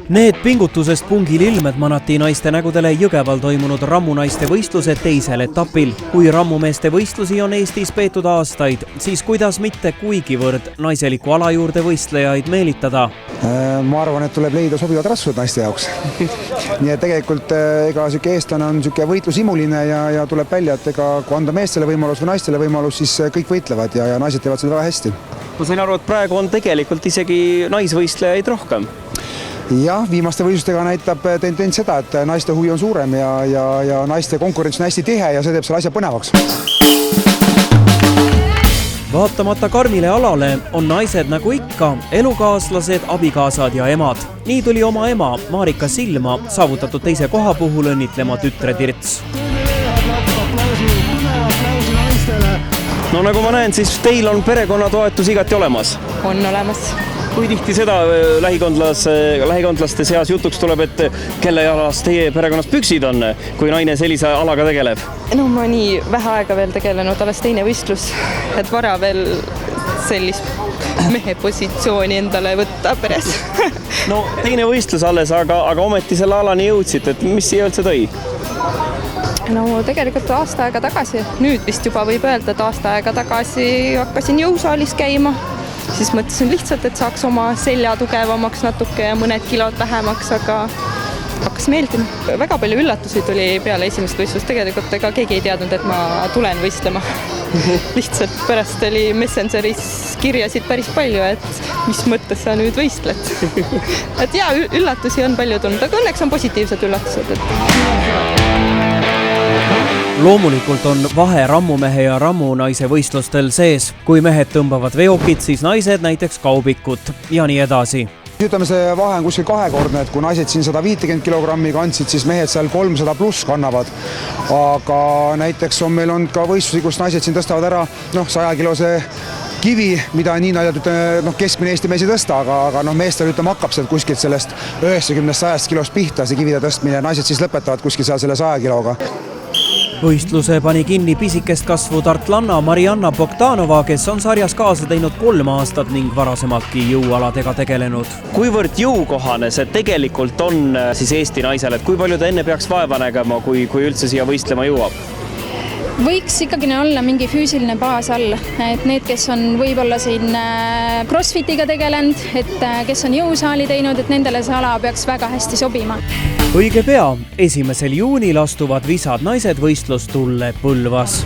Need pingutusest pungil ilmed manati naiste nägudele Jõgeval toimunud rammunaiste võistluse teisel etapil. Kui rammumeeste võistlusi on Eestis peetud aastaid, siis kuidas mitte kuigivõrd naiseliku ala juurde võistlejaid meelitada? Ma arvan, et tuleb leida sobivad rasvud naiste jaoks. Nii et tegelikult ega eestlane on võitlusimuline ja tuleb välja, et ega kui anda meestele võimalus või naistele võimalus, siis kõik võitlevad ja naised teevad seda väga hästi. Ma sain aru, et praegu on tegelikult isegi naisvõistlejaid rohkem. Jah, viimaste võistlustega näitab tendents seda, et naiste huvi on suurem ja naiste konkurents on hästi tihe ja see teeb selle asja põnevaks. Vaatamata karmile alale on naised nagu ikka elukaaslased, abikaasad ja emad. Nii tuli oma ema Marika Silma saavutatud teise koha puhul õnnitlema tütre Tirts. No nagu ma näen, siis teil on perekonnatoetus igati olemas. On olemas. Kui tihti seda lähikondlaste seas jutuks tuleb, et kelle jalas teie perekonnas püksid on, kui naine sellise alaga tegeleb? No ma nii vähe aega veel tegelenud, alles teine võistlus, et vara veel sellist mehe positsiooni endale võtta peres. No teine võistlus alles, aga ometi selle alani jõudsid, et mis siia üldse tõi? No tegelikult aasta aega tagasi, nüüd vist juba võib öelda, et aasta aega tagasi hakkasin jõusaalis käima. Siis mõtlesin lihtsalt, et saaks oma selja tugevamaks natuke ja mõned kilod vähemaks, aga hakkas meeldima. Väga palju üllatusi tuli peale esimest võistlust. Tegelikult ega keegi ei teadnud, et ma tulen võistlema. Lihtsalt pärast oli Messengeris kirjasid päris palju, et mis mõttes sa nüüd võistled. Et jaa, üllatusi on palju tulnud, aga õnneks on positiivsed üllatused. Loomulikult on vahe rammumehe ja rammunaise võistlustel sees. Kui mehed tõmbavad veokit, siis naised näiteks kaubikut ja nii edasi. Ütleme, see vahe on kuskil kahekordne, et kui naised siin 150 kilogrammi kandsid, siis mehed seal 300 pluss kannavad. Aga näiteks on meil olnud ka võistlusi, kus naised siin tõstavad ära 100-kilose kivi, mida nii naljalt keskmine Eesti mees ei tõsta, aga meestel hakkab sealt kuskilt sellest 90-100 kilost pihta see kivide tõstmine ja naised siis lõpetavad kuskil seal selle 100 kiloga. Võistluse pani kinni pisikest kasvu tartlanna Marianna Bogdanova, kes on sarjas kaasa teinud 3 aastat ning varasemaltki jõualadega tegelenud. Kuivõrd jõukohane see tegelikult on siis Eesti naisel, et kui palju ta enne peaks vaeva nägema, kui üldse siia võistlema jõuab? Võiks ikkagi olla mingi füüsiline baas all, et need, kes on võib-olla siin crossfitiga tegelenud, et kes on jõusaali teinud, et nendele see ala peaks väga hästi sobima. Õige pea, 1. juunil astuvad visad naised võistlustulle Põlvas.